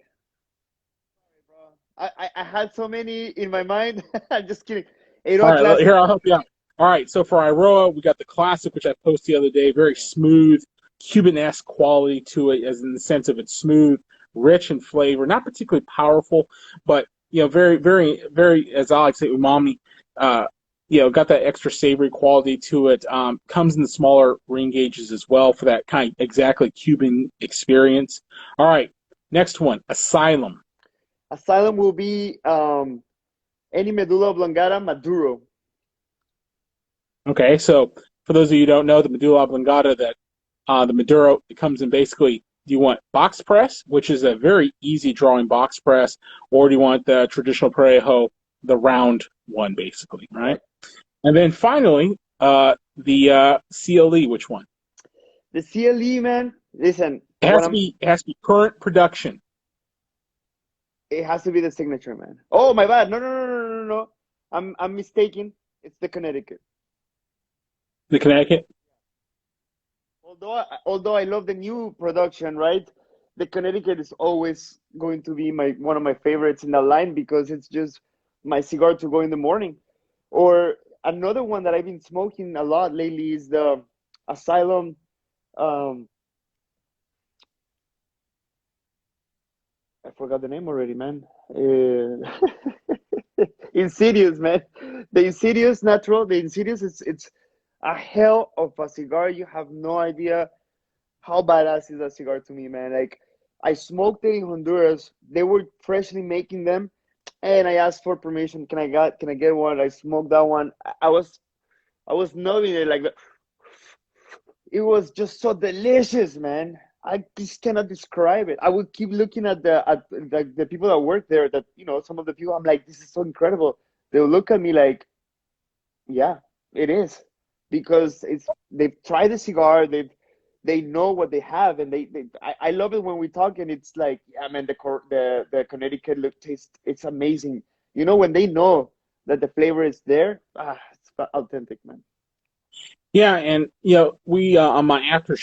Sorry, bro. I had so many in my mind. I'm just kidding. All Eiroa right, classic. here I'll help you out. All right, so for Iroa, we got the classic, which I posted the other day. Very Yeah. smooth, Cuban-esque quality to it, as in the sense of it's smooth, rich in flavor, not particularly powerful, but very, very, very, as I like to say, umami. Uh, got that extra savory quality to it. Comes in the smaller ring gauges as well for that kind of exactly Cuban experience. All right, next one, Asylum. Asylum will be any medulla oblongata Maduro. Okay, so for those of you who don't know, the medulla oblongata, that the Maduro, it comes in basically, do you want box press, which is a very easy drawing box press, or do you want the traditional Parejo, the round one, basically, right? Correct. And then finally, the CLE, which one? The CLE, man. Listen, It has to be current production. it has to be the signature, man. Oh, my bad. No, no, no, no, no, no. I'm mistaken. It's the Connecticut. The Connecticut. Although I love the new production, right? The Connecticut is always going to be my one of my favorites in the line because it's just my cigar to go in the morning. Or another one that I've been smoking a lot lately is the Asylum. Um, I forgot the name already, man. Insidious, man. The Insidious natural. The Insidious it's a hell of a cigar. You have no idea how badass is that cigar to me, man. Like I smoked it in Honduras. They were freshly making them, and I asked for permission. Can I get one? I smoked that one. I was numbing it like it was just so delicious, man. I just cannot describe it. I would keep looking at the people that work there. That some of the people. I'm like, this is so incredible. They'll look at me like, yeah, it is, because they've tried the cigar. They know what they have, and I love it when we talk, and it's like, yeah, man, the Connecticut look taste, it's amazing. When they know that the flavor is there, it's authentic, man. Yeah, and we on my after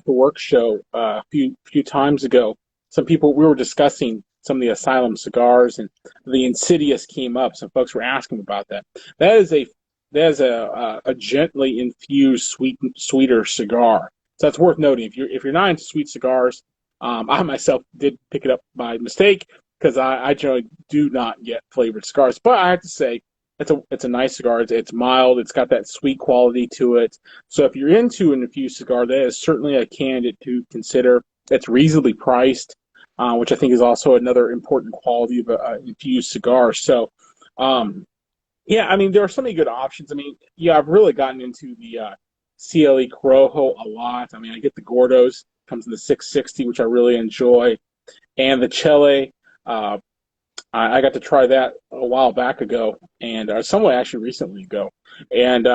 work show a few times ago, some people we were discussing some of the Asylum cigars, and the Insidious came up. Some folks were asking about that. That is a gently infused sweeter cigar. So that's worth noting. If you're not into sweet cigars, I myself did pick it up by mistake because I generally do not get flavored cigars. But I have to say, it's a nice cigar. It's mild. It's got that sweet quality to it. So if you're into an infused cigar, that is certainly a candidate to consider. It's reasonably priced, which I think is also another important quality of an infused cigar. So, yeah, I mean, there are so many good options. I mean, yeah, I've really gotten into the CLE Corojo a lot. I mean, I get the Gordos, comes in the 660, which I really enjoy. and the Chile. I got to try that a while back ago, and somewhat actually recently ago, and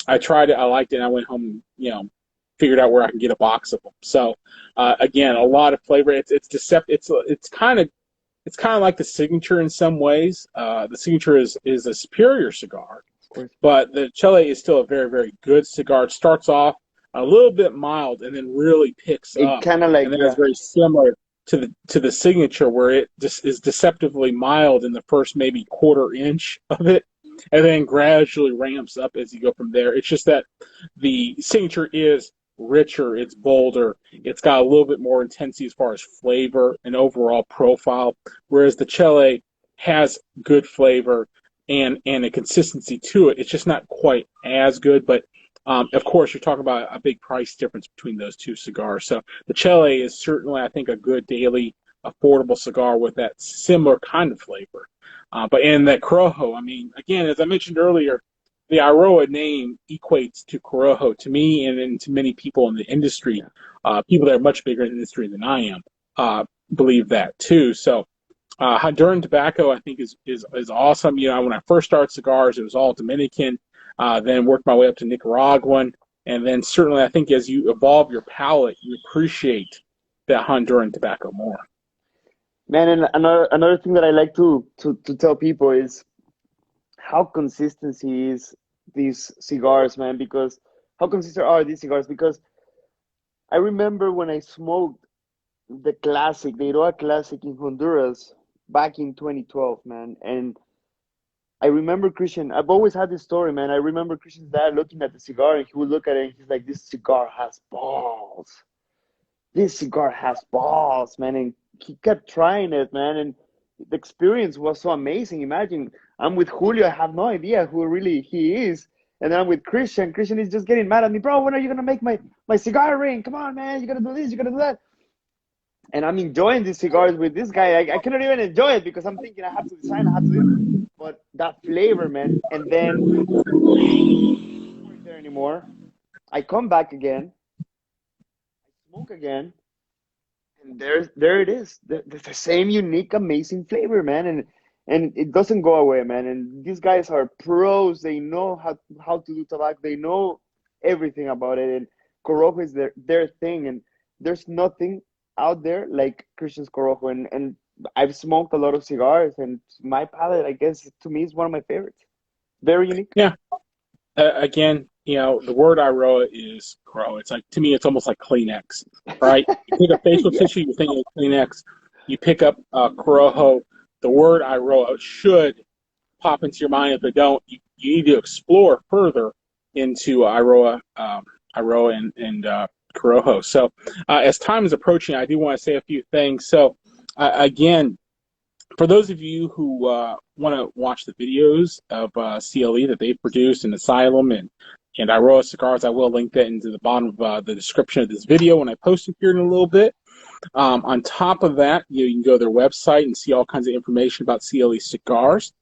I tried it. I liked it. And I went home, figured out where I can get a box of them. So again, a lot of flavor. It's deceptive. It's kind of like the Signature in some ways. The Signature is a superior cigar, Of course. but the Chile is still a very, very good cigar. It starts off a little bit mild and then really picks It up, kind of and like, then it's yeah. very similar to the Signature, where it just is deceptively mild in the first maybe quarter inch of it, and then gradually ramps up as you go from there. It's just that the Signature is richer, it's bolder, it's got a little bit more intensity as far as flavor and overall profile, whereas the Chile has good flavor and a consistency to it. It's just not quite as good, but of course, you're talking about a big price difference between those two cigars. So the Chile is certainly, I think, a good daily affordable cigar with that similar kind of flavor. But in that Corojo, I mean, again, as I mentioned earlier, the Eiroa name equates to Corojo to me and to many people in the industry. People that are much bigger in the industry than I am believe that too. So Honduran tobacco, I think, is awesome. When I first started cigars, it was all Dominican. Then worked my way up to Nicaraguan, and then certainly I think as you evolve your palate, you appreciate that Honduran tobacco more. Man, and another thing that I like to tell people is how consistency is these cigars, man. Because how consistent are these cigars? Because I remember when I smoked the classic, the Eiroa Classic in Honduras back in 2012, man. And I remember Christian, I've always had this story, man. I remember Christian's dad looking at the cigar and he would look at it and he's like, this cigar has balls. This cigar has balls, man. And he kept trying it, man. And the experience was so amazing. Imagine I'm with Julio, I have no idea who really he is. And then I'm with Christian. Christian is just getting mad at me, bro. When are you gonna make my cigar ring? Come on, man. You gotta do this, you gotta do that. And I'm enjoying these cigars with this guy. I cannot even enjoy it because I'm thinking I have to design, I have to do it. But that flavor, man. And then I don't work there anymore. I come back again, I smoke again, and there it is. The same unique, amazing flavor, man. And it doesn't go away, man. And these guys are pros. They know how to do tobacco. They know everything about it. And Corojo is their thing. And there's nothing out there like Christian's Corojo. And I've smoked a lot of cigars, and my palate, I guess, to me, is one of my favorites. Very unique. Yeah. Again, the word Eiroa is Corojo. It's like, to me, it's almost like Kleenex, right? You pick up facial Yeah. tissue, you think of Kleenex. You pick up Corojo. The word Eiroa should pop into your mind. If it don't, you need to explore further into Eiroa and Corojo. So as time is approaching, I do want to say a few things. So again, for those of you who want to watch the videos of CLE that they've produced in Asylum and Eiroa Cigars, I will link that into the bottom of the description of this video when I post it here in a little bit. On top of that, you can go to their website and see all kinds of information about CLE cigars.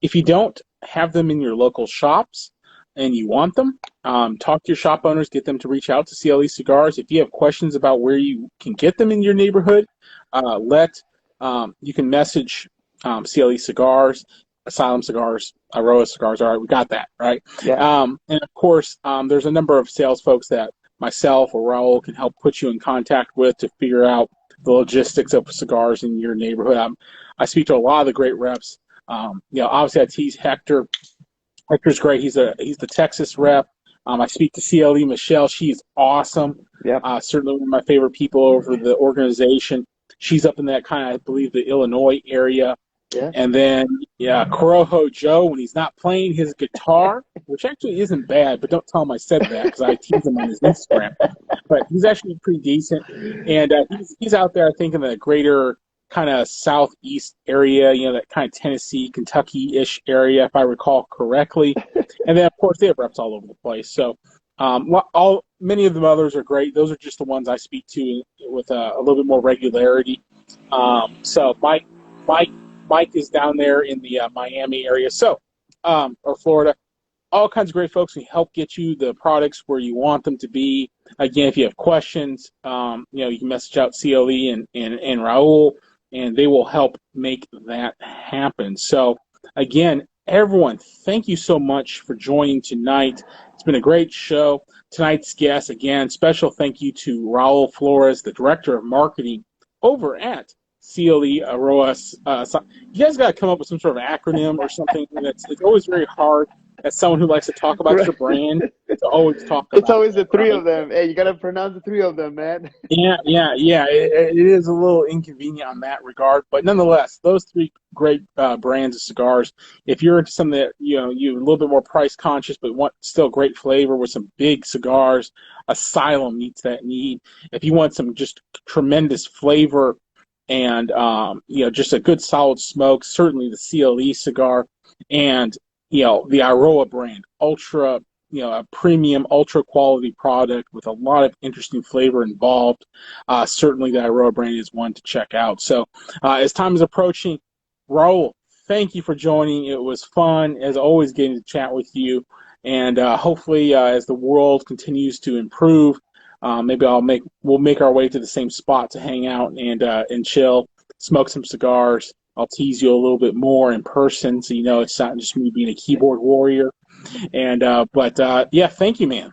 If you don't have them in your local shops and you want them, talk to your shop owners, get them to reach out to CLE Cigars. If you have questions about where you can get them in your neighborhood, you can message CLE Cigars, Asylum Cigars, Eiroa Cigars. All right, we got that, right? Yeah. And of course, there's a number of sales folks that myself or Raul can help put you in contact with to figure out the logistics of cigars in your neighborhood. I speak to a lot of the great reps. Obviously I tease Hector. Hector's great. He's the Texas rep. I speak to CLE Michelle. She's awesome. Yeah. Certainly one of my favorite people over the organization. She's up in that kind of, I believe, the Illinois area. Yeah. And then, Corojo Joe, when he's not playing his guitar, which actually isn't bad, but don't tell him I said that because I tease him on his Instagram. But he's actually pretty decent. And he's out there, I think, in the greater kind of southeast area, that kind of Tennessee, Kentucky-ish area, if I recall correctly. And then, of course, they have reps all over the place. So many of the others are great. Those are just the ones I speak to with a little bit more regularity. So Mike is down there in the Miami area, or Florida. all kinds of great folks who help get you the products where you want them to be. Again, if you have questions, you can message out CLE and Raul, and they will help make that happen. So, again, everyone, thank you so much for joining tonight. It's been a great show. Tonight's guest, again, special thank you to Raul Flores, the Director of Marketing over at CLE Eiroa. You guys got to come up with some sort of acronym or something. It's always very hard as someone who likes to talk about your brand to always talk about It's always the three right? of them. Hey, you gotta pronounce the three of them, man. Yeah. It is a little inconvenient on that regard, but nonetheless, those three great brands of cigars. If you're into something that you're a little bit more price conscious, but want still great flavor with some big cigars, Asylum meets that need. If you want some just tremendous flavor and just a good solid smoke, certainly the CLE cigar and the Eiroa brand, ultra a premium, ultra quality product with a lot of interesting flavor involved. Certainly, the Eiroa brand is one to check out. So, as time is approaching, Raul, thank you for joining. It was fun, as always, getting to chat with you. And hopefully, as the world continues to improve, maybe we'll make our way to the same spot to hang out and chill, smoke some cigars. I'll tease you a little bit more in person, so it's not just me being a keyboard warrior. And thank you, man.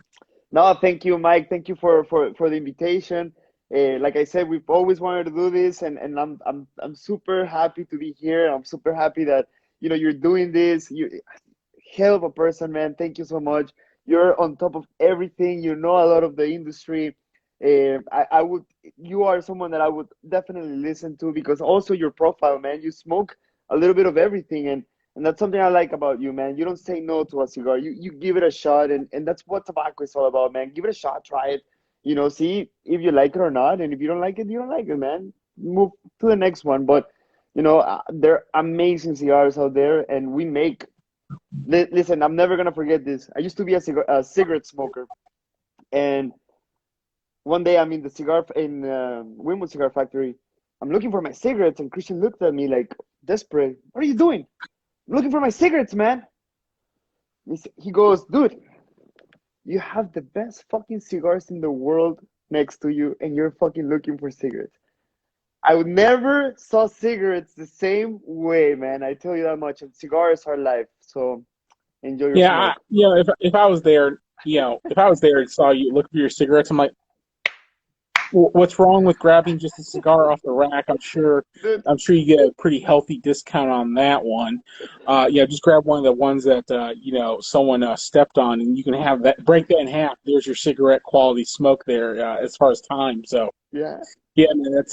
No, thank you, Mike. Thank you for the invitation. Like I said, we've always wanted to do this, and I'm super happy to be here. I'm super happy that you're doing this. You hell of a person, man. Thank you so much. You're on top of everything. You know a lot of the industry. You are someone that I would definitely listen to because also your profile, man. You smoke a little bit of everything, and that's something I like about you, man. You don't say no to a cigar. You give it a shot, and that's what tobacco is all about, man. Give it a shot, try it. See if you like it or not, and if you don't like it, you don't like it, man. Move to the next one. But there are amazing cigars out there, and we make. Listen, I'm never gonna forget this. I used to be a cigarette smoker, and one day I'm in the cigar in Winwood Cigar Factory. I'm looking for my cigarettes, and Christian looked at me like desperate. What are you doing? I'm looking for my cigarettes, man. He goes, dude, you have the best fucking cigars in the world next to you, and you're fucking looking for cigarettes. I would never saw cigarettes the same way, man. I tell you that much. And cigars are life. So enjoy your smoke. If I was there, and saw you look for your cigarettes, I'm like, what's wrong with grabbing just a cigar off the rack? I'm sure you get a pretty healthy discount on that one. Just grab one of the ones that someone stepped on, and you can have that. Break that in half. There's your cigarette quality smoke there as far as time. So yeah, man, it's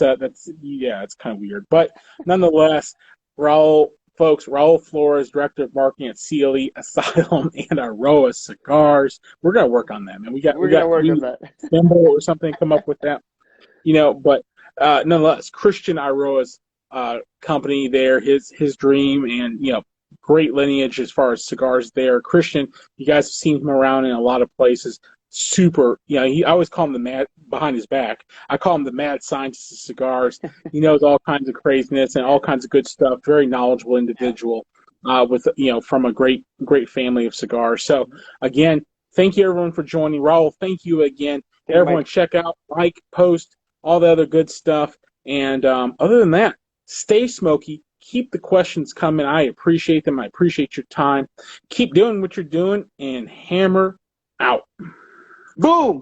kind of weird, but nonetheless, Raul Flores, Director of Marketing at CLE, Asylum, and Eiroa Cigars. We're gonna work on that, man. We're gonna work on that. Symbol or something, come up with that. But nonetheless, Christian Eiroa's company there, his dream, and great lineage as far as cigars there. Christian, you guys have seen him around in a lot of places. Super, I always call him the mad behind his back. I call him the mad scientist of cigars. He knows all kinds of craziness and all kinds of good stuff. Very knowledgeable individual with from a great family of cigars. So again, thank you everyone for joining. Raul, thank you again. Everyone, Mike. check out, like, post, all the other good stuff. And other than that, stay smoky. Keep the questions coming. I appreciate them. I appreciate your time. Keep doing what you're doing, and hammer out. Boom!